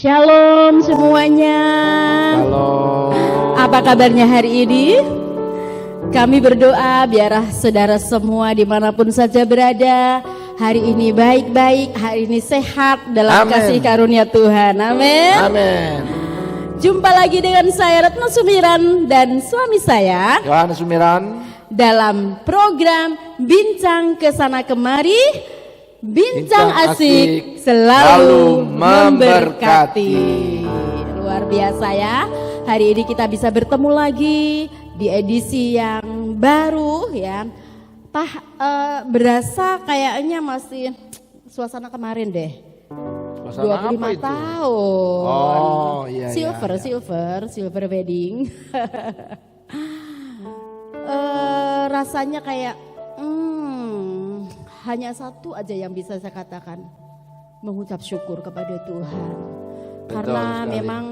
Shalom semuanya. Halo. Apa kabarnya hari ini? Kami berdoa biarlah saudara semua dimanapun saja berada, hari ini baik-baik, hari ini sehat dalam Amen. kasih karunia Tuhan. Amin. Amin. Jumpa lagi dengan saya Retno Sumiran dan suami saya Yohanes Sumiran dalam program Bincang Kesana Kemari. Bincang asik selalu memberkati. Luar biasa ya. Hari ini kita bisa bertemu lagi di edisi yang baru ya. Berasa kayaknya masih suasana kemarin deh. Suasana 25 apa itu? tahun. Oh iya. Silver wedding. Rasanya kayak hanya satu aja yang bisa saya katakan, mengucap syukur kepada Tuhan. Betul Karena sekali. memang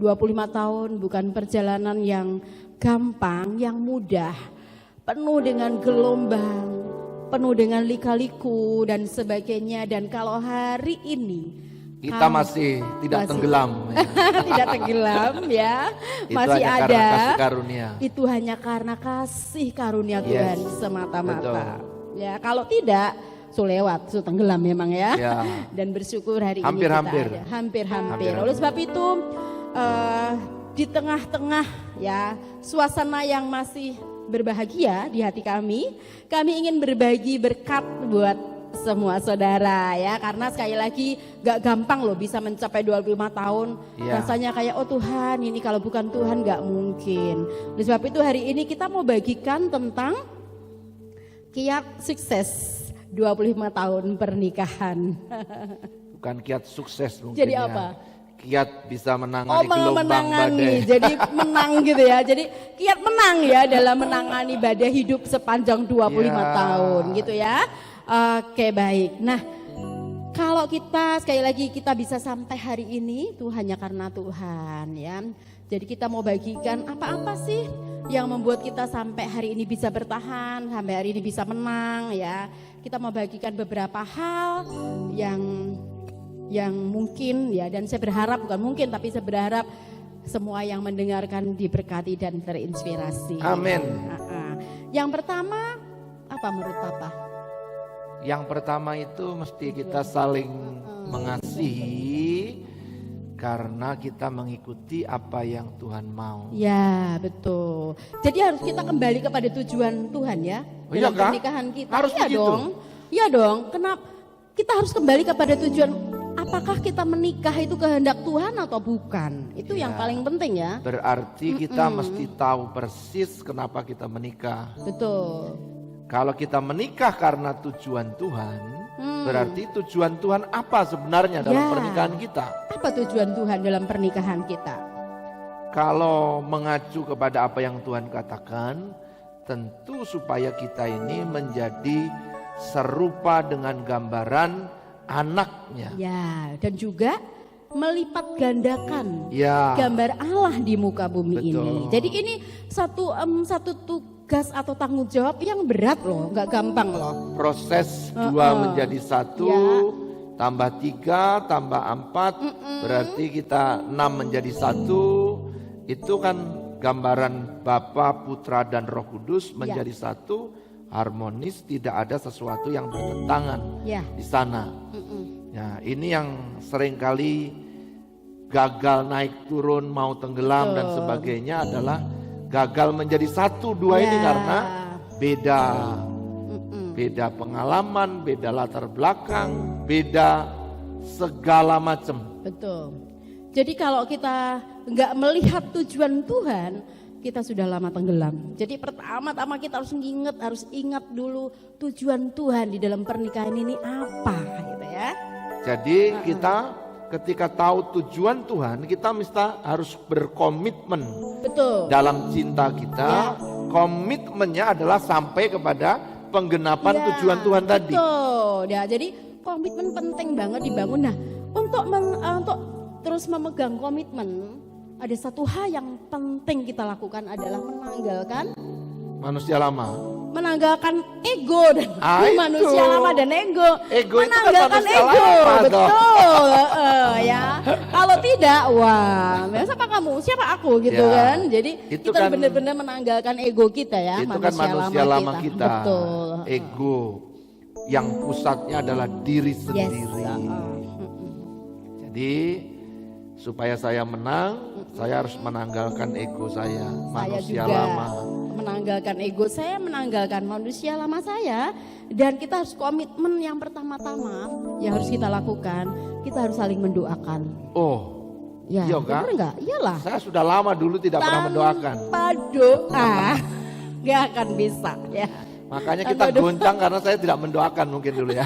25 tahun bukan perjalanan yang gampang, yang mudah, penuh dengan gelombang, penuh dengan lika-liku dan sebagainya. Dan kalau hari ini Kita masih tidak tenggelam. tidak tenggelam ya, Itu masih hanya ada. karena kasih karunia. Itu hanya karena kasih karunia Yes, Tuhan semata-mata. betul. Ya, kalau tidak, lewat, tenggelam memang ya. Ya. Dan bersyukur hari Hampir-hampir. ini kita ada. Hampir-hampir. Hampir-hampir. Oleh sebab itu, di tengah-tengah ya suasana yang masih berbahagia di hati kami ingin berbagi berkat buat semua saudara ya, karena sekali lagi gak gampang loh bisa mencapai 25 tahun. Ya. Rasanya kayak oh Tuhan, ini kalau bukan Tuhan gak mungkin. Oleh sebab itu hari ini kita mau bagikan tentang kiat sukses 25 tahun pernikahan. Bukan kiat sukses mungkin. Jadi ya. apa? Kiat bisa menangani gelombang menangani, badai. jadi menang gitu ya. Jadi kiat menang ya dalam menangani badai hidup sepanjang 25 Ya. tahun gitu ya. Oke baik. Nah kalau kita sekali lagi kita bisa sampai hari ini itu hanya karena Tuhan ya. Jadi kita mau bagikan apa-apa sih yang membuat kita sampai hari ini bisa bertahan, sampai hari ini bisa menang ya. Kita mau bagikan beberapa hal yang mungkin ya, dan saya berharap bukan mungkin tapi saya berharap semua yang mendengarkan diberkati dan terinspirasi. Amin. Yang pertama apa menurut Papa? Yang pertama itu mesti kita saling mengasihi karena kita mengikuti apa yang Tuhan mau. Ya betul. Jadi harus kita kembali kepada tujuan Tuhan ya Oh, iya dalam kah? pernikahan kita. Harus Iya begitu? dong. Iya dong. Kenapa kita harus kembali kepada tujuan? Apakah kita menikah itu kehendak Tuhan atau bukan? Itu yang Ya. paling penting ya. Berarti kita mesti tahu persis kenapa kita menikah. Betul. Kalau kita menikah karena tujuan Tuhan, berarti tujuan Tuhan apa sebenarnya dalam Ya. pernikahan kita? Apa tujuan Tuhan dalam pernikahan kita? Kalau mengacu kepada apa yang Tuhan katakan, tentu supaya kita ini menjadi serupa dengan gambaran anaknya. Ya, dan juga melipat gandakan Ya, gambar Allah di muka bumi Betul. ini. Jadi ini satu tugas atau tanggung jawab yang berat loh, nggak gampang loh. proses 2 menjadi 1, Ya. tambah 3, tambah 4, berarti kita 6 menjadi 1. Itu kan gambaran Bapa, Putra, dan Roh Kudus menjadi 1, harmonis, tidak ada sesuatu yang bertentangan Ya. di sana. Ya, ini yang seringkali gagal naik turun, mau tenggelam dan sebagainya adalah gagal menjadi 1, 2 ini Ya. karena beda pengalaman, beda latar belakang, beda segala macam. Betul. Jadi kalau kita nggak melihat tujuan Tuhan, kita sudah lama tenggelam. Jadi pertama-tama kita harus ingat dulu tujuan Tuhan di dalam pernikahan ini apa gitu ya. Jadi kita ketika tahu tujuan Tuhan, kita mesti harus berkomitmen Betul. dalam cinta kita. Komitmennya adalah sampai kepada penggenapan Ya, tujuan Tuhan tadi. Betul. Ya, jadi komitmen penting banget dibangun. Nah, untuk terus memegang komitmen, ada satu hal yang penting kita lakukan adalah menanggalkan Manusia lama. menanggalkan ego dan Itu. manusia lama dan ego. Ego itu kan menanggalkan manusia ego, lama, betul. Ya. Kalau tidak, wah, siapa kamu? Siapa aku gitu Ya, kan? Jadi itu kita kan- benar-benar menanggalkan ego kita ya, Itu kan manusia lama kita. Betul. Ego yang pusatnya adalah diri Yes. sendiri. Jadi supaya saya menang, saya harus menanggalkan ego saya, Saya manusia juga lama. menanggalkan ego saya, menanggalkan manusia lama saya, dan kita harus komitmen yang pertama-tama yang harus kita lakukan, kita harus saling mendoakan. Oh, Ya, iya, Kak? benar nggak? Iyalah. Saya sudah lama dulu tidak pernah mendoakan. Tanpa doa nggak akan bisa ya. Makanya Tanpa kita doa. goncang karena saya tidak mendoakan mungkin dulu ya.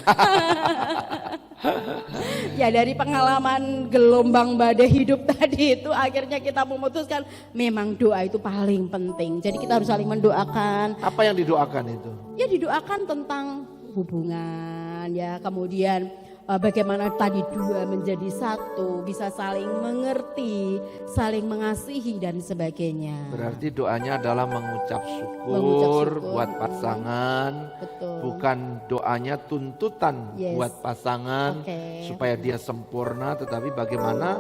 Ya dari pengalaman gelombang badai hidup tadi itu akhirnya kita memutuskan memang doa itu paling penting. Jadi kita harus saling mendoakan. Apa yang didoakan itu? Ya didoakan tentang hubungan ya, kemudian bagaimana tadi dua menjadi satu, bisa saling mengerti, saling mengasihi dan sebagainya. Berarti doanya adalah mengucap Mengucap syukur syukur. buat pasangan, Betul. bukan doanya tuntutan Yes. buat pasangan Oke. supaya dia sempurna, tetapi bagaimana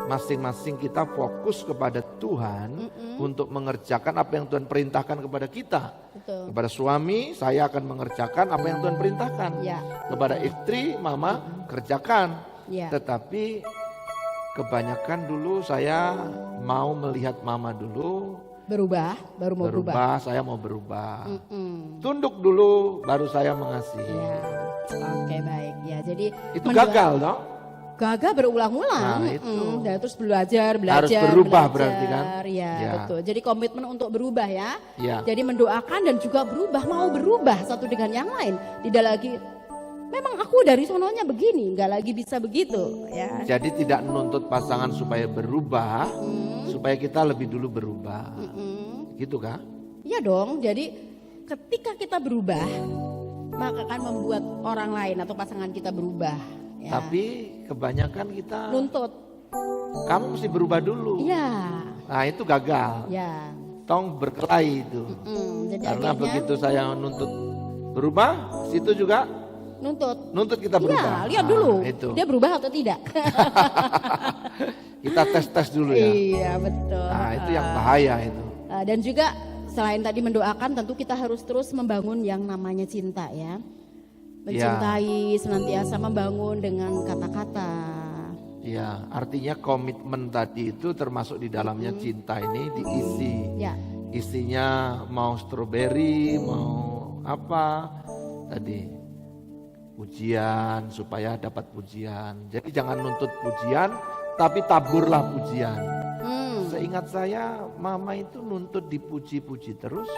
masing-masing kita fokus kepada Tuhan untuk mengerjakan apa yang Tuhan perintahkan kepada kita. Betul. Kepada suami, saya akan mengerjakan apa yang Tuhan perintahkan. Ya. Kepada istri, mama kerjakan. Ya. Tetapi kebanyakan dulu saya mau melihat mama dulu, Berubah, baru mau berubah. saya mau berubah. Mm-mm. Tunduk dulu, baru saya mengasihi. Ya. Oke baik ya. Jadi Itu mendoa- gagal dong. Gagal berulang-ulang. Nah, itu. Dan terus belajar. Harus berubah belajar. berarti kan? Ya, Ya. betul. Jadi komitmen untuk berubah ya. Ya. Jadi mendoakan dan juga berubah, mau berubah satu dengan yang lain. Tidak lagi memang aku dari sononya begini, nggak lagi bisa begitu ya. Jadi tidak menuntut pasangan supaya berubah, supaya kita lebih dulu berubah. Gitu kah? Iya dong. Jadi ketika kita berubah, maka akan membuat orang lain atau pasangan kita berubah. Ya. Tapi kebanyakan kita, Nuntut. kamu mesti berubah dulu. Iya. Nah itu gagal. Ya. Tong berkelahi itu. Jadi Karena akhirnya begitu saya nuntut berubah, situ juga nuntut kita berubah. Iya, lihat Nah, dulu itu. dia berubah atau tidak. Kita tes dulu ya. Iya betul. Nah itu yang bahaya itu. Dan juga selain tadi mendoakan, tentu kita harus terus membangun yang namanya cinta ya. Mencintai, senantiasa membangun dengan kata-kata. Ya, artinya komitmen tadi itu termasuk di dalamnya cinta ini diisi. Ya, Isinya mau stroberi, mau apa tadi, pujian supaya dapat pujian. Jadi jangan nuntut pujian, tapi taburlah pujian. Seingat saya, mama itu nuntut dipuji-puji terus,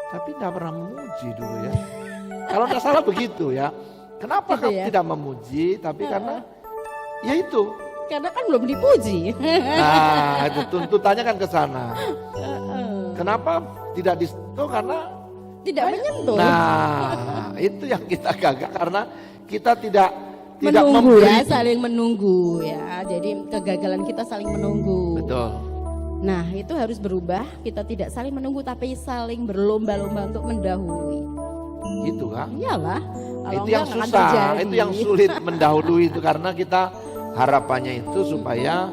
tapi tidak pernah memuji dulu ya. Kalau tidak salah begitu ya. Kenapa Gitu kamu ya? tidak memuji? Tapi karena ya itu. karena kan belum dipuji. Nah, itu tuntutannya kan ke sana. Kenapa tidak disentuh? Karena Tidak menyentuh. nah, itu yang kita gagal karena kita tidak Menunggu memberi. ya, saling menunggu ya. Jadi kegagalan kita saling menunggu. Betul. Nah itu harus berubah. Kita tidak saling menunggu tapi saling berlomba-lomba untuk mendahului. Gitu kan? Iyalah. Kalau Itu yang enggak, nggak akan susah, terjadi. itu yang sulit mendahului itu karena kita harapannya itu supaya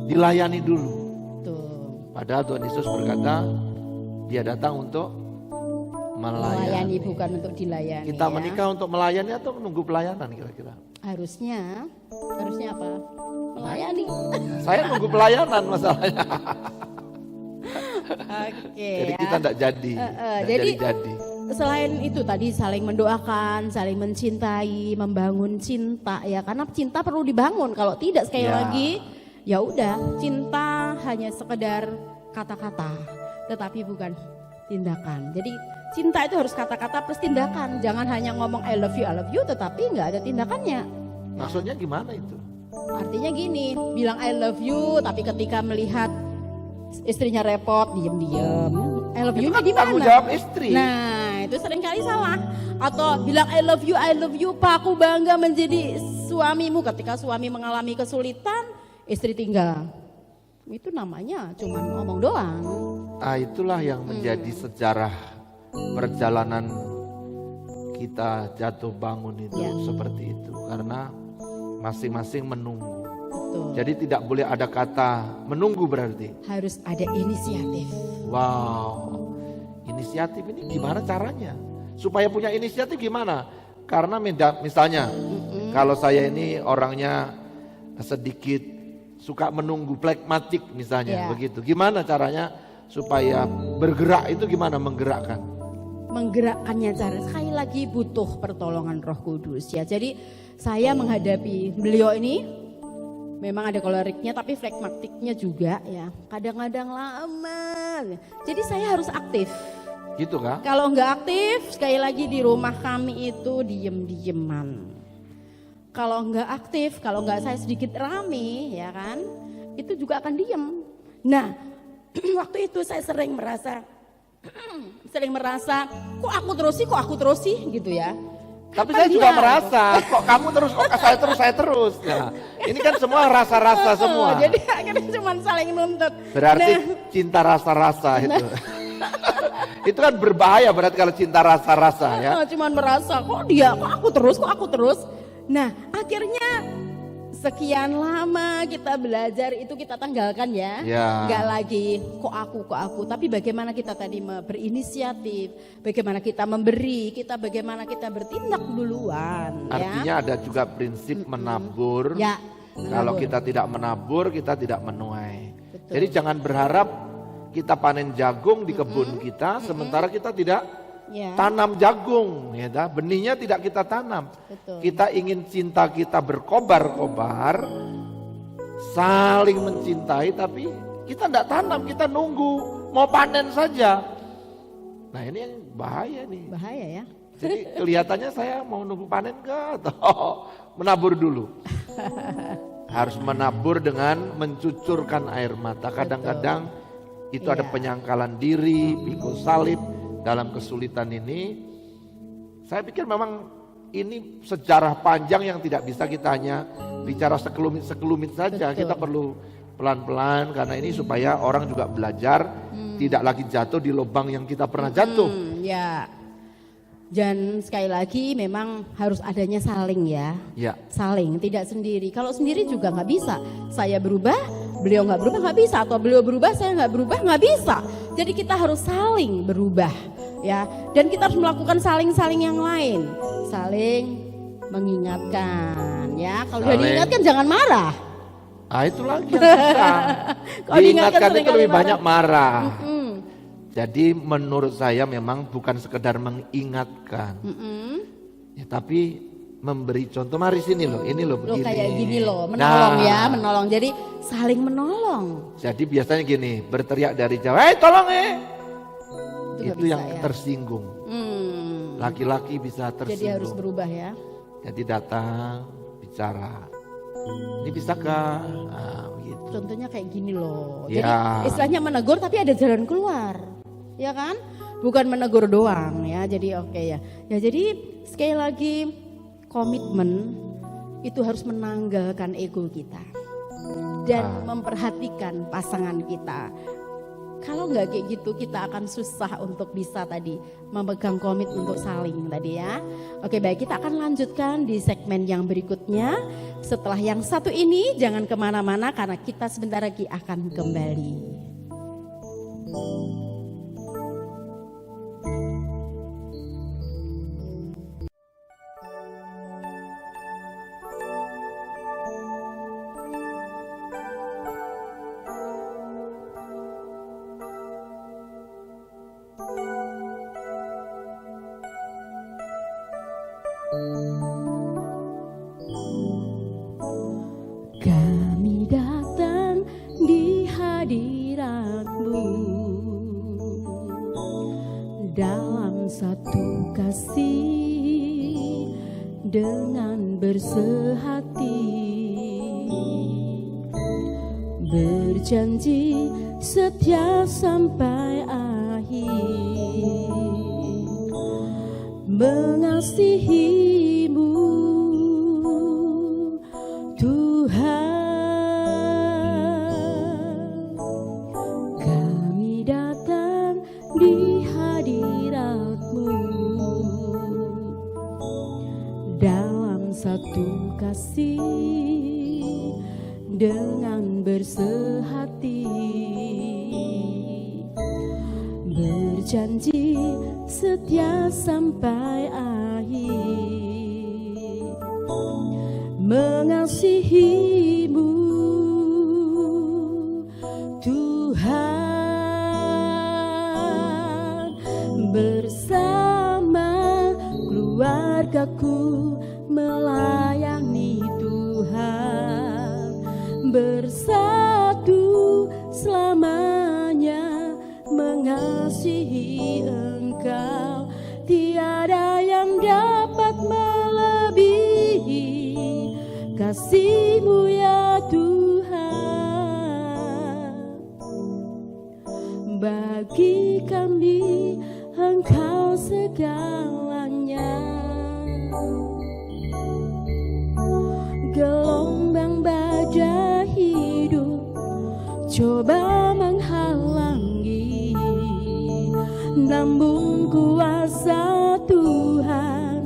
dilayani dulu. Tuh. Padahal Tuhan Yesus berkata, Dia datang untuk Melayani melayani. bukan untuk dilayani. Kita ya. menikah untuk melayani atau menunggu pelayanan kira-kira? Harusnya apa? Melayani. Saya nunggu pelayanan masalahnya. Oke. Jadi ya. kita tidak jadi. Nggak jadi- jadi. Selain itu tadi saling mendoakan, saling mencintai, membangun cinta ya. Karena cinta perlu dibangun. Kalau tidak sekali Ya. lagi, ya udah cinta hanya sekedar kata-kata, tetapi bukan tindakan. Jadi cinta itu harus kata-kata plus tindakan. Jangan hanya ngomong I love you, tetapi nggak ada tindakannya. Maksudnya gimana itu? Artinya gini, bilang I love you, tapi ketika melihat istrinya repot, diem-diem. I love you-nya di Tanggung mana? jawab istri. Nah, itu seringkali salah. Atau bilang I love you, Pak, aku bangga menjadi suamimu. Ketika suami mengalami kesulitan, istri tinggal. Itu namanya cuman ngomong doang. Nah, itulah yang menjadi sejarah perjalanan kita jatuh bangun itu Ya. seperti itu karena masing-masing menunggu. Betul. Jadi tidak boleh ada kata menunggu berarti. Harus ada inisiatif. Wow, inisiatif ini gimana caranya? Supaya punya inisiatif gimana? Karena misalnya kalau saya ini orangnya sedikit suka menunggu, plekmatik misalnya begitu. Gimana caranya supaya bergerak itu gimana menggerakkan? Menggerakkannya cara sekali lagi butuh pertolongan Roh Kudus ya. Jadi saya menghadapi beliau ini memang ada koleriknya tapi flekmatiknya juga ya. Kadang-kadang lama. Jadi saya harus aktif. Gitu kah? Kalau nggak aktif sekali lagi di rumah kami itu diem-dieman. Kalau nggak aktif, kalau nggak saya sedikit rame ya kan, itu juga akan diem. Nah waktu itu saya sering merasa kok aku terus sih gitu ya. Tapi Kapan saya juga dia? merasa kok kamu terus, kok saya terus. Nah, ini kan semua rasa-rasa semua. Jadi akhirnya cuma saling nuntut. Berarti Nah, cinta rasa-rasa itu. Itu kan berbahaya berarti kalau cinta rasa-rasa ya. cuman merasa kok aku terus. Nah akhirnya sekian lama kita belajar itu kita tanggalkan ya. Enggak lagi kok aku. Tapi bagaimana kita tadi berinisiatif, bagaimana kita memberi, bagaimana kita bertindak duluan. Artinya ada juga prinsip menabur. Ya, Kalau kita tidak menabur, kita tidak menuai. Jadi jangan berharap kita panen jagung di kebun kita, sementara kita tidak tanam jagung, ya, benihnya tidak kita tanam. Betul. Kita ingin cinta kita berkobar-kobar, saling mencintai, tapi kita tidak tanam, kita nunggu, mau panen saja. Nah ini yang bahaya nih. Bahaya ya. Jadi kelihatannya saya mau nunggu panen atau menabur dulu. Harus menabur dengan mencucurkan air mata. Kadang-kadang itu ada penyangkalan diri, pikul salib dalam kesulitan ini. Saya pikir memang ini sejarah panjang yang tidak bisa kita hanya bicara sekelumit saja. Kita perlu pelan-pelan karena ini supaya orang juga belajar tidak lagi jatuh di lubang yang kita pernah jatuh. Ya. Dan sekali lagi memang harus adanya saling ya. Saling, tidak sendiri. Kalau sendiri juga nggak bisa. Saya berubah, beliau nggak berubah nggak bisa. Atau beliau berubah, saya nggak berubah nggak bisa. Jadi kita harus saling berubah ya. Dan kita harus melakukan saling-saling yang lain. Saling mengingatkan ya. Kalau sudah diingatkan jangan marah. Ah itu lagi yang susah. Diingatkan itu lebih banyak marah. Jadi menurut saya memang bukan sekedar mengingatkan, ya, tapi memberi contoh. Mari sini loh, ini loh begini. Kayak gini loh, menolong ya, menolong. Jadi saling menolong. Jadi biasanya gini, berteriak dari jauh, tolong itu yang ya. Tersinggung. Laki-laki bisa tersinggung. Jadi harus berubah ya. Jadi datang, bicara. Ini bisakah? Nah, begitu. Contohnya kayak gini loh. Ya. Jadi istilahnya menegur tapi ada jalan keluar. Ya kan? Bukan menegur doang ya. Jadi oke ya. Ya jadi sekali lagi komitmen itu harus menanggalkan ego kita. Dan memperhatikan pasangan kita. Kalau nggak kayak gitu kita akan susah untuk bisa tadi memegang komit untuk saling tadi ya. Oke baik, kita akan lanjutkan di segmen yang berikutnya. Setelah yang satu ini jangan kemana-mana karena kita sebentar lagi akan kembali. Kami datang di hadirat-Mu dalam satu kasih dengan bersehati, berjanji setia sampai akhir, mengasihi-Mu Tuhan. Kami datang di hadirat-Mu dalam satu kasih dengan bersehati, berjanji setia sampai akhir, mengasihimu Tuhan, bersama keluargaku melayani Tuhan, bersatu selamanya mengasihi Engkau. Tiada yang dapat melebihi kasih-Mu ya Tuhan. Bagi kami Engkau segalanya. Gelombang badai hidup coba menghalangi, namun kuasa Tuhan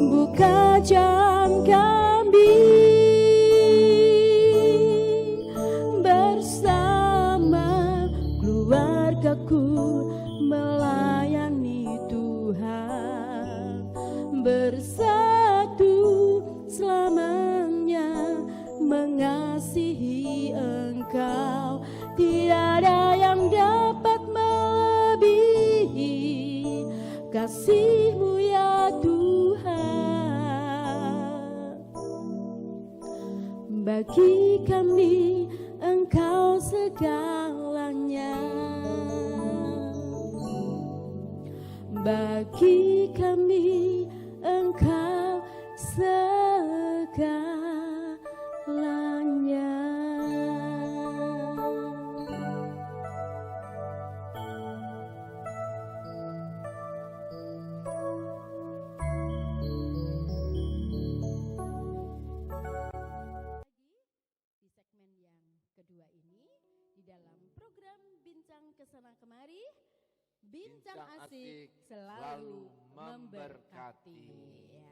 buka jalan kami. Bersama keluargaku melayani Tuhan, bersatu selamanya mengasihi Engkau. Tiada yang dapat melebihi kasih-Mu ya Tuhan. Bagi kami Engkau segalanya. Bagi kami Engkau segalanya. Di segmen yang kedua ini, di dalam program Bincang Kesana Kemari, Bincang Asik selalu memberkati. Ya.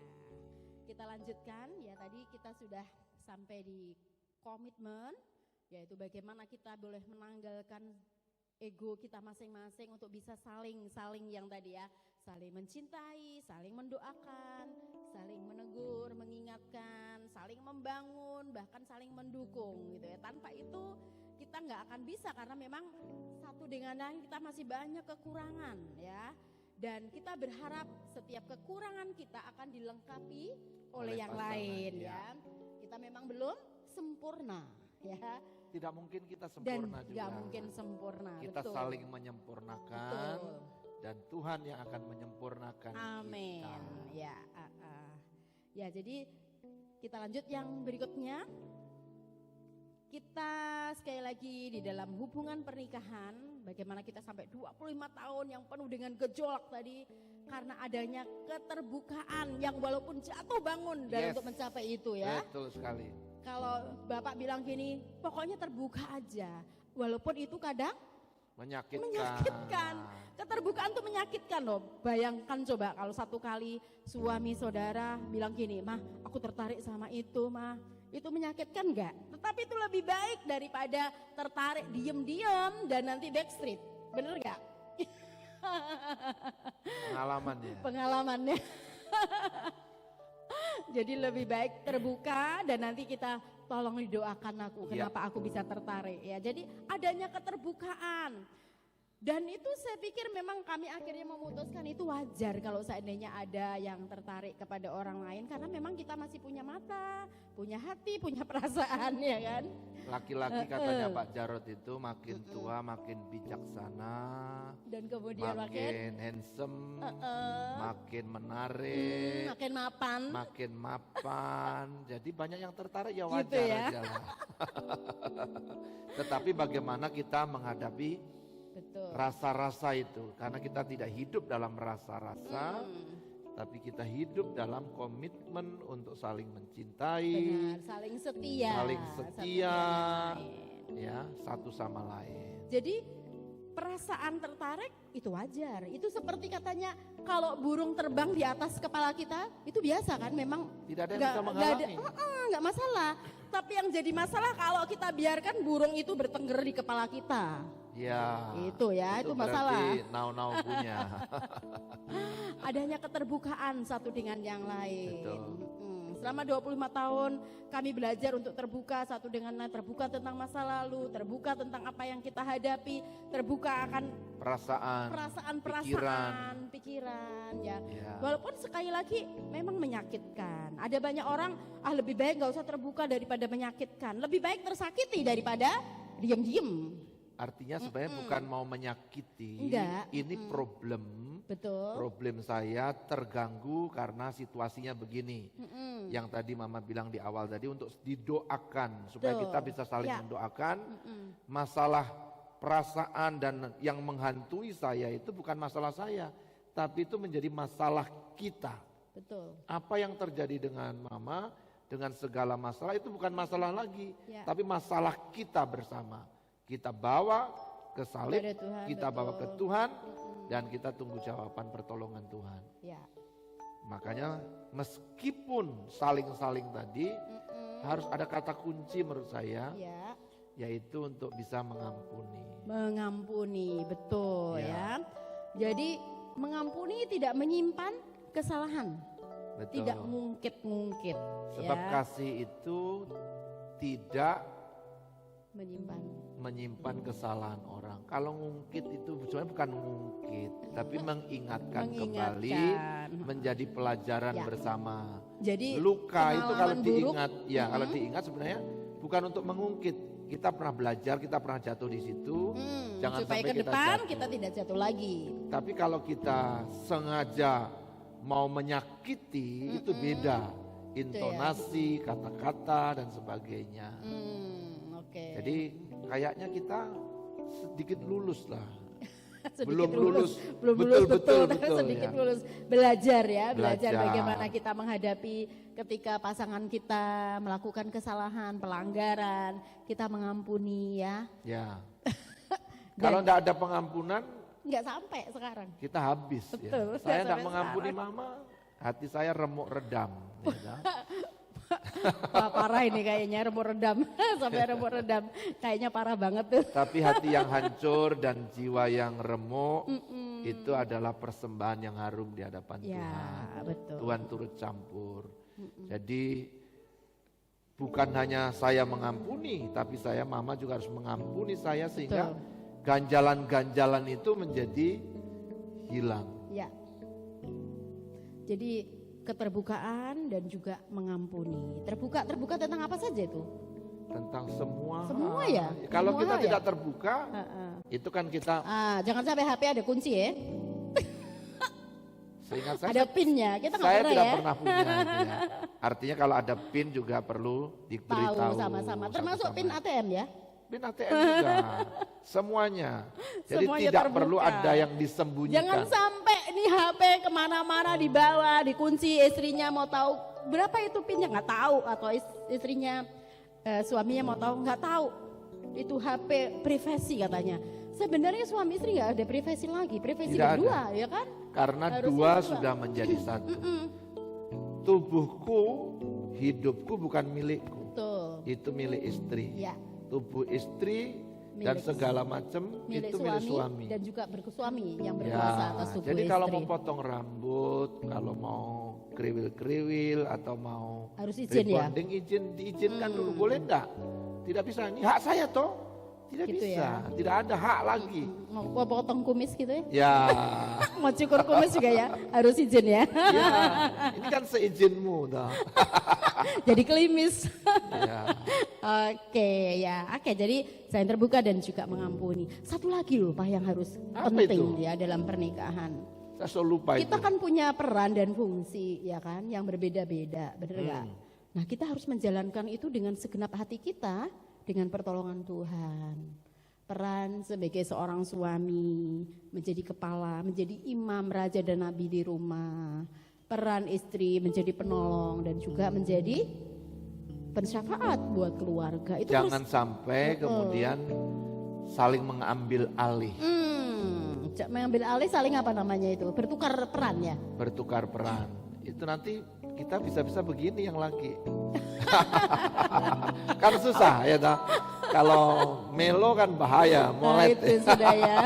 Kita lanjutkan ya, tadi kita sudah sampai di komitmen, yaitu bagaimana kita boleh menanggalkan ego kita masing-masing untuk bisa saling yang tadi ya, saling mencintai, saling mendoakan, saling menegur, mengingatkan, saling membangun, bahkan saling mendukung gitu ya. Tanpa itu kita nggak akan bisa, karena memang satu dengan lain kita masih banyak kekurangan ya. Dan kita berharap setiap kekurangan kita akan dilengkapi oleh yang lain ya. Kita memang belum sempurna ya. Tidak mungkin kita sempurna Dan juga. nggak mungkin sempurna. Kita betul. saling menyempurnakan. Betul. Dan Tuhan yang akan menyempurnakan Amin. kita. Ya, ya, jadi kita lanjut yang berikutnya. Kita sekali lagi di dalam hubungan pernikahan, bagaimana kita sampai 25 tahun yang penuh dengan gejolak tadi, karena adanya keterbukaan yang walaupun jatuh bangun dalam untuk mencapai itu ya. Betul sekali. Kalau Bapak bilang gini, pokoknya terbuka aja, walaupun itu kadang menyakitkan. Keterbukaan tuh menyakitkan loh. Bayangkan coba kalau satu kali suami saudara bilang gini, "Mah, aku tertarik sama itu, Mah." Itu menyakitkan enggak? Tetapi itu lebih baik daripada tertarik diem-diem dan nanti backstreet. Bener enggak? Pengalamannya. Jadi lebih baik terbuka dan nanti kita tolong didoakan aku, kenapa aku bisa tertarik ya. Jadi adanya keterbukaan. Dan itu saya pikir memang kami akhirnya memutuskan itu wajar kalau seandainya ada yang tertarik kepada orang lain, karena memang kita masih punya mata, punya hati, punya perasaan ya kan. Laki-laki katanya Pak Jarod itu makin tua makin bijaksana, dan kemudian makin handsome, makin menarik, makin mapan. Jadi banyak yang tertarik ya wajar gitu ya? aja lah. Tetapi bagaimana kita menghadapi rasa-rasa itu, karena kita tidak hidup dalam rasa-rasa, tapi kita hidup dalam komitmen untuk saling mencintai, benar, saling setia ya satu sama lain. Jadi perasaan tertarik itu wajar. Itu seperti katanya kalau burung terbang di atas kepala kita itu biasa kan, memang Tidak ada yang bisa menghalangi. nggak masalah. Tapi yang jadi masalah kalau kita biarkan burung itu bertengger di kepala kita. Ya. Itu ya, itu masalah. Berarti nau-nau punya. Adanya keterbukaan satu dengan yang lain. Betul. Selama 25 tahun kami belajar untuk terbuka satu dengan lain, terbuka tentang masa lalu, terbuka tentang apa yang kita hadapi, terbuka akan Perasaan, pikiran ya. Ya. Walaupun sekali lagi memang menyakitkan. Ada banyak orang lebih baik nggak usah terbuka daripada menyakitkan. Lebih baik tersakiti daripada diam-diam. Artinya sebenarnya bukan mau menyakiti. Enggak. Ini problem. Betul. Problem saya terganggu karena situasinya begini. Yang tadi Mama bilang di awal tadi untuk didoakan supaya Betul. kita bisa saling Ya. mendoakan. Masalah perasaan dan yang menghantui saya itu bukan masalah saya, tapi itu menjadi masalah kita. Betul. Apa yang terjadi dengan Mama dengan segala masalah itu bukan masalah lagi, Ya. tapi masalah kita bersama. Kita bawa ke salib, Kepada Tuhan, kita betul. bawa ke Tuhan, dan kita tunggu jawaban pertolongan Tuhan. Ya. Makanya meskipun saling-saling tadi, harus ada kata kunci menurut saya, Ya. yaitu untuk bisa mengampuni. Mengampuni, betul Ya. ya. Jadi mengampuni tidak menyimpan kesalahan, Betul. tidak ngungkit-ngungkit. Sebab ya. kasih itu tidak menyimpan kesalahan orang. Kalau ngungkit itu sebenarnya bukan ngungkit, tapi mengingatkan kembali, menjadi pelajaran Ya. bersama. Jadi Luka itu kalau pengalaman buruk, diingat, ya kalau diingat sebenarnya bukan untuk mengungkit. Kita pernah belajar, kita pernah jatuh di situ. Jangan supaya sampai ke depan jatuh. kita tidak jatuh lagi. Tapi kalau kita sengaja mau menyakiti itu beda. Intonasi, kata-kata dan sebagainya. Oke. Jadi kayaknya kita sedikit lulus lah. Sedikit belum lulus. belum Betul, lulus betul, tapi betul, sedikit ya. lulus. Belajar ya, belajar Belajar. bagaimana kita menghadapi ketika pasangan kita melakukan kesalahan, pelanggaran, kita mengampuni ya. Ya. Kalau tidak ada pengampunan, Nggak sampai sekarang. kita habis. Betul, Ya. Saya tidak sampai mengampuni sekarang. Mama, hati saya remuk redam. Ya. Wah, parah ini kayaknya remuk redam. Sampai remuk redam. Kayaknya parah banget tuh. Tapi hati yang hancur dan jiwa yang remuk itu adalah persembahan yang harum di hadapan Ya, Tuhan. betul. Tuhan turut campur. Jadi bukan hanya saya mengampuni, tapi saya Mama juga harus mengampuni saya sehingga ganjalan-ganjalan itu menjadi hilang. Ya. Jadi keterbukaan dan juga mengampuni. Terbuka tentang apa saja itu? Tentang semua. Semua ya? Kalau Semua kita ya? tidak terbuka, itu kan kita Jangan sampai HP ada kunci ya. seingat saya. Ada pinnya. Kita nggak Saya pernah tidak ya. pernah punya. Itu ya. Artinya kalau ada PIN juga perlu diberitahu. Tahu sama-sama. Termasuk satu-sama. pin ATM ya. PIN ATM juga. Semuanya. Jadi Semuanya tidak terbuka. perlu ada yang disembunyikan. Jangan sampai nih HP kemana-mana dibawa, dikunci, istrinya mau tahu berapa itu pinnya nggak tahu, atau istrinya suaminya mau tahu nggak tahu. Itu HP privasi katanya. Sebenarnya suami istri nggak ada privasi lagi, privasi Tidak berdua ya kan? Karena Harusnya dua berdua. sudah menjadi satu. Tubuhku, hidupku bukan milikku. Tuh, Itu milik istri. ya. Tubuh istri dan Milik- segala macam Milik itu milik suami. dan juga bersuami yang berkuasa atas tubuh jadi istri. kalau mau potong rambut, kalau mau kriwil-kriwil atau mau Harus izin ya? rebonding, diizinkan dulu, boleh enggak? Tidak bisa, ini hak saya toh. Tidak Gitu bisa, ya? tidak ada hak lagi. Mau potong kumis gitu ya? Ya, Mau cukur kumis juga ya? Harus izin ya? ya, ini kan seizinmu toh. Jadi klimis. Ya. Oke ya, oke. Jadi saya terbuka dan juga mengampuni. Satu lagi loh Pak yang harus Apa penting itu? ya dalam pernikahan. Saya selalu lupa Kita itu. kan punya peran dan fungsi ya kan yang berbeda-beda, benar nggak? Nah kita harus menjalankan itu dengan segenap hati kita dengan pertolongan Tuhan. Peran sebagai seorang suami, menjadi kepala, menjadi imam, raja dan nabi di rumah. Peran istri menjadi penolong dan juga menjadi pensyafaat buat keluarga. Itu Jangan harus sampai kemudian saling mengambil alih. Mengambil alih saling apa namanya itu? Bertukar peran ya? Bertukar peran. Itu nanti kita bisa-bisa begini yang laki. Kan susah ya toh. Kalau melo kan bahaya, molet. Nah, itu sudah ya.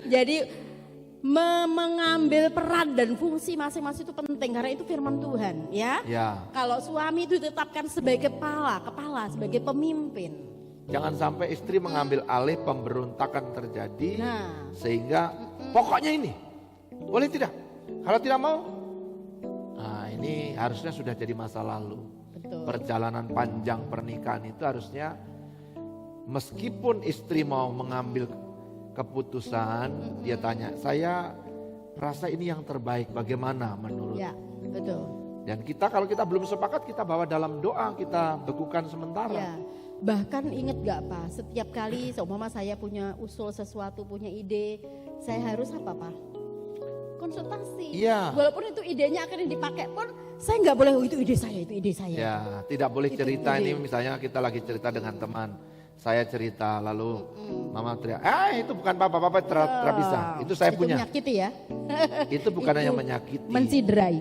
Jadi mengambil peran dan fungsi masing-masing itu penting karena itu firman Tuhan ya. Ya. Kalau suami itu ditetapkan sebagai kepala, sebagai pemimpin. Jangan sampai istri mengambil alih, pemberontakan terjadi sehingga pokoknya ini boleh tidak. Kalau tidak mau, nah ini harusnya sudah jadi masa lalu. Betul. Perjalanan panjang pernikahan itu harusnya meskipun istri mau mengambil keputusan, dia tanya, saya rasa ini yang terbaik, bagaimana menurut? Ya, betul. Dan kita kalau kita belum sepakat, kita bawa dalam doa, kita bekukan sementara. Ya. Bahkan ingat gak Pak, setiap kali seumpama saya punya usul sesuatu, punya ide, saya harus apa Pak? Konsultasi. Iya. Walaupun itu idenya akan dipakai pun, saya nggak boleh, itu ide saya. Ya, tidak boleh Itu cerita ide. ini misalnya kita lagi cerita dengan teman. Saya cerita lalu mama teriak, itu bukan papa bisa. Itu saya itu punya. menyakiti ya. Itu bukan Itu hanya menyakiti. Menciderai.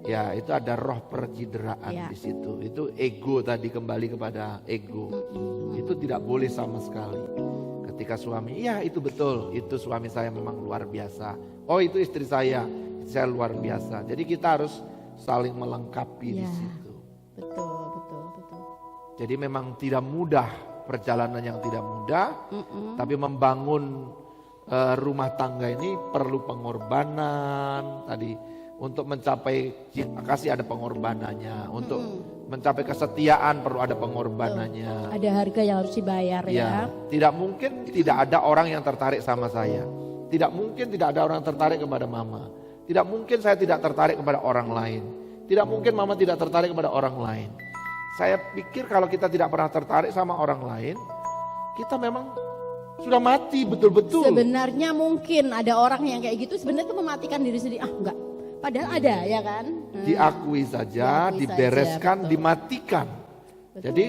Ya, itu ada roh percideraan Ya. di situ. Itu ego tadi, kembali kepada ego. Itu tidak boleh sama sekali. Ketika suami, iya itu betul, itu suami saya memang luar biasa. Oh itu istri saya luar biasa. Jadi kita harus saling melengkapi di Ya. situ. Betul. Jadi memang tidak mudah, perjalanan yang tidak mudah, tapi membangun rumah tangga ini perlu pengorbanan tadi. Untuk mencapai kasih ada pengorbanannya, untuk mencapai kesetiaan perlu ada pengorbanannya. Ada harga yang harus dibayar ya. Tidak mungkin tidak ada orang yang tertarik sama saya. Tidak mungkin tidak ada orang yang tertarik kepada mama. Tidak mungkin saya tidak tertarik kepada orang lain. Tidak mungkin mama tidak tertarik kepada orang lain. Saya pikir kalau kita tidak pernah tertarik sama orang lain, kita memang sudah mati betul-betul. Sebenarnya mungkin ada orang yang kayak gitu sebenarnya itu mematikan diri sendiri. Enggak. Padahal ada ya kan. Diakui saja, Diakui dibereskan, saja, betul. dimatikan. Betul. Jadi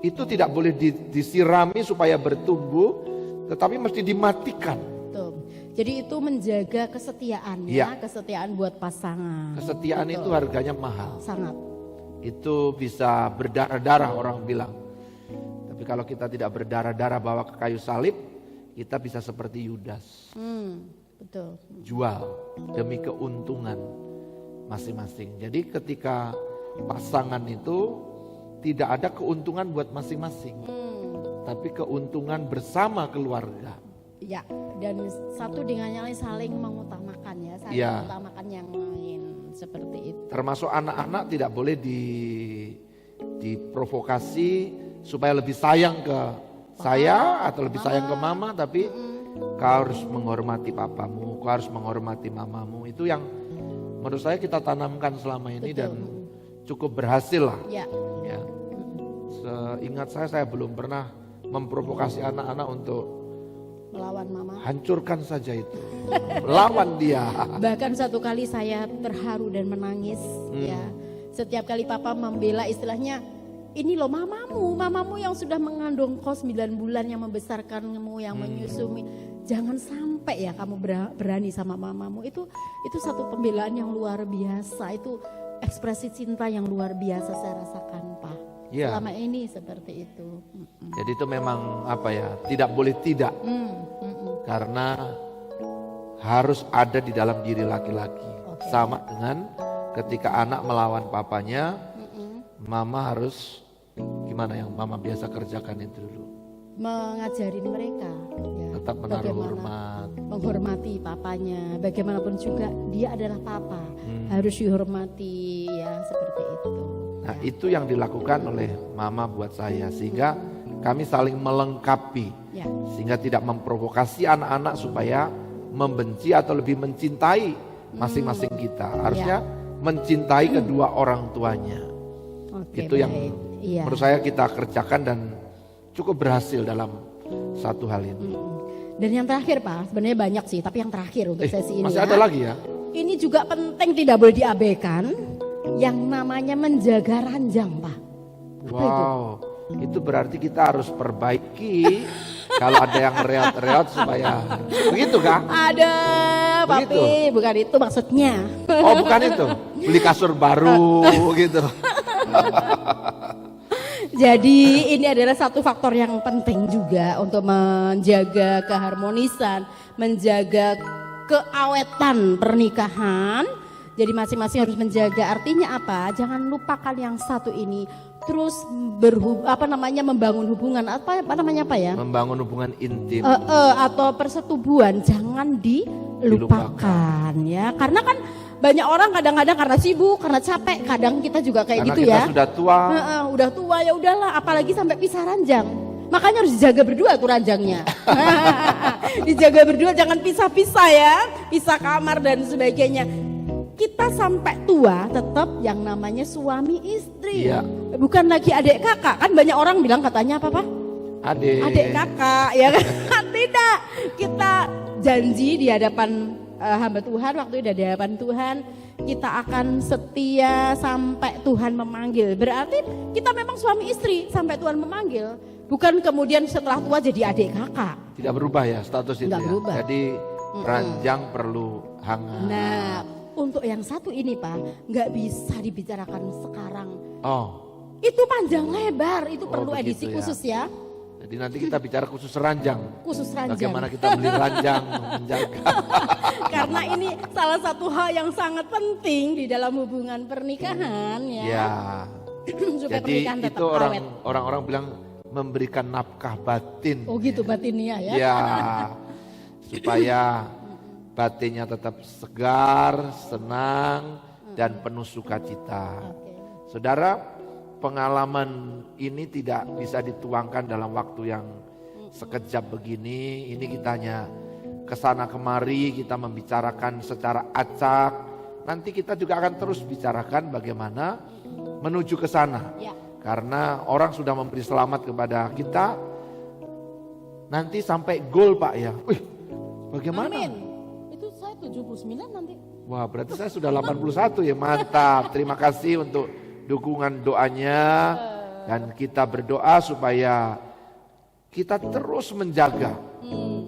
itu tidak boleh disirami supaya bertumbuh, tetapi mesti dimatikan. Betul. Jadi itu menjaga kesetiaan Iya. ya, kesetiaan buat pasangan. Kesetiaan Betul. itu harganya mahal. Sangat. Itu bisa berdarah-darah orang bilang. Tapi kalau kita tidak berdarah-darah bawa ke kayu salib, kita bisa seperti Yudas. Betul. Jual demi keuntungan masing-masing. Jadi ketika pasangan itu tidak ada keuntungan buat masing-masing, tapi keuntungan bersama keluarga. Ya, dan satu dengan yang lain saling mengutamakan ya, saling Iya. mengutamakan yang lain seperti itu. Termasuk anak-anak tidak boleh diprovokasi supaya lebih sayang ke saya atau lebih sayang ke mama, tapi kau harus menghormati papamu, kau harus menghormati mamamu. Itu yang menurut saya kita tanamkan selama ini. Betul. Dan cukup berhasil lah. Ya, Ya. Seingat saya belum pernah memprovokasi anak-anak untuk melawan mama. hancurkan saja itu. Lawan dia. Bahkan satu kali saya terharu dan menangis ya. Setiap kali papa membela istilahnya, ini loh mamamu yang sudah mengandung kau 9 bulan, yang membesarkanmu, yang menyusumi. Jangan sampai ya kamu berani sama mamamu. Itu satu pembelaan yang luar biasa. Itu ekspresi cinta yang luar biasa saya rasakan Pak. Iya. Selama ini seperti itu. Jadi itu memang tidak boleh tidak. Karena harus ada di dalam diri laki-laki. Oke. Sama dengan ketika anak melawan papanya, mama harus gimana yang mama biasa kerjakan itu dulu. Mengajarin mereka ya, Tetap menaruh bagaimana hormat. menghormati papanya. Bagaimanapun juga dia adalah papa, harus dihormati ya, seperti itu. Nah itu yang dilakukan oleh mama buat saya, sehingga kami saling melengkapi, Ya, sehingga tidak memprovokasi anak-anak supaya membenci atau lebih mencintai masing-masing kita. Harusnya mencintai kedua orang tuanya. oke, Itu yang baik. Iya. menurut saya kita kerjakan dan cukup berhasil dalam satu hal ini. Dan yang terakhir Pak, sebenarnya banyak sih, tapi yang terakhir untuk sesi ini Masih ya. ada lagi ya? Ini juga penting, tidak boleh diabaikan, yang namanya menjaga ranjang Pak. Apa itu? Wow, itu berarti kita harus perbaiki kalau ada yang reot-reot supaya begitu kah? Ada, Begitu? Papi, bukan itu maksudnya. Oh bukan itu, beli kasur baru gitu. Jadi ini adalah satu faktor yang penting juga untuk menjaga keharmonisan, menjaga keawetan pernikahan. Jadi masing-masing harus menjaga. Artinya apa? Jangan lupakan yang satu ini. Terus membangun hubungan apa namanya apa ya? Membangun hubungan intim. Atau persetubuhan jangan dilupakan ya. Karena kan banyak orang kadang-kadang karena sibuk, karena capek, kadang kita juga kayak Karena gitu kita ya. sudah tua. Udah tua ya udahlah, apalagi sampai pisah ranjang. Makanya harus dijaga berdua tuh ranjangnya. Dijaga berdua, jangan pisah-pisah ya, pisah kamar dan sebagainya. Kita sampai tua tetap yang namanya suami istri. Iya. Bukan lagi adik kakak, kan banyak orang bilang katanya apa Pak? Adik kakak ya kan. Tidak, kita janji di hadapan hamba Tuhan, waktu itu di hadapan Tuhan kita akan setia sampai Tuhan memanggil. Berarti kita memang suami istri sampai Tuhan memanggil. Bukan kemudian setelah tua jadi adik kakak. Tidak berubah ya status itu Tidak ya. berubah. Jadi ranjang perlu hangat. Nah, untuk yang satu ini Pak, nggak bisa dibicarakan sekarang. Oh, Itu panjang lebar, itu perlu begitu edisi ya. khusus ya. jadi nanti kita bicara khusus ranjang. Khusus ranjang. Bagaimana kita beli ranjang menjaga. Karena ini salah satu hal yang sangat penting di dalam hubungan pernikahan ya. Ya. Supaya Jadi pernikahan tetap itu awet. orang-orang bilang memberikan nafkah batin. Oh gitu batinnya ya. Ya, supaya batinnya tetap segar, senang, dan penuh sukacita. Oke. Saudara, pengalaman ini tidak bisa dituangkan dalam waktu yang sekejap begini. Ini kita hanya kesana kemari, kita membicarakan secara acak. Nanti kita juga akan terus bicarakan bagaimana menuju ke sana. Ya. Karena orang sudah memberi selamat kepada kita. Nanti sampai gol Pak ya. Wih, bagaimana? Amin. Itu saya 79 nanti. Wah, berarti saya sudah 81 ya, mantap. Terima kasih untuk dukungan doanya. Dan kita berdoa supaya kita terus menjaga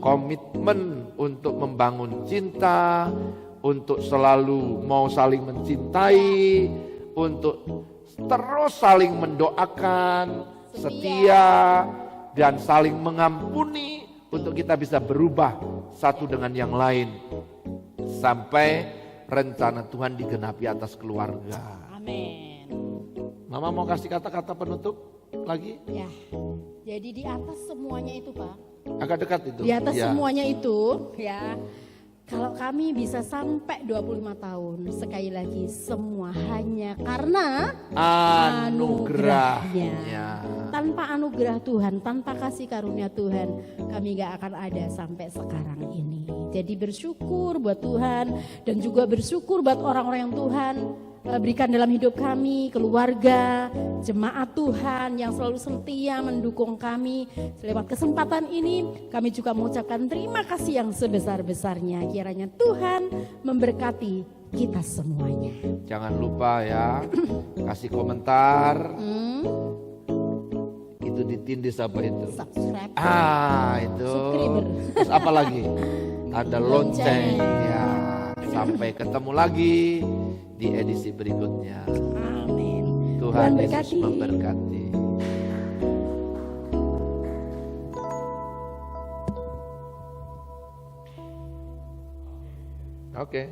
komitmen untuk membangun cinta, untuk selalu mau saling mencintai, untuk terus saling mendoakan, setia, dan saling mengampuni untuk kita bisa berubah satu dengan yang lain. Sampai rencana Tuhan digenapi atas keluarga. Amin. Mama mau kasih kata-kata penutup lagi? Ya. Jadi di atas semuanya itu Pak. Agak dekat itu. Di atas Ya. semuanya itu ya. Kalau kami bisa sampai 25 tahun, sekali lagi semua hanya karena Anugerahnya. tanpa anugerah Tuhan, tanpa kasih karunia Tuhan, kami gak akan ada sampai sekarang ini. Jadi bersyukur buat Tuhan dan juga bersyukur buat orang-orang yang Tuhan berikan dalam hidup kami, keluarga, jemaat Tuhan yang selalu setia mendukung kami. Lewat kesempatan ini kami juga mengucapkan terima kasih yang sebesar-besarnya. Kiranya Tuhan memberkati kita semuanya. Jangan lupa ya, kasih komentar. Itu ditindis apa itu? Subscribe. Itu. Subscriber. Terus apa lagi? Ada lonceng. Ya, sampai ketemu lagi di edisi berikutnya. Amin. Tuhan Tuhan Yesus memberkati. Oke.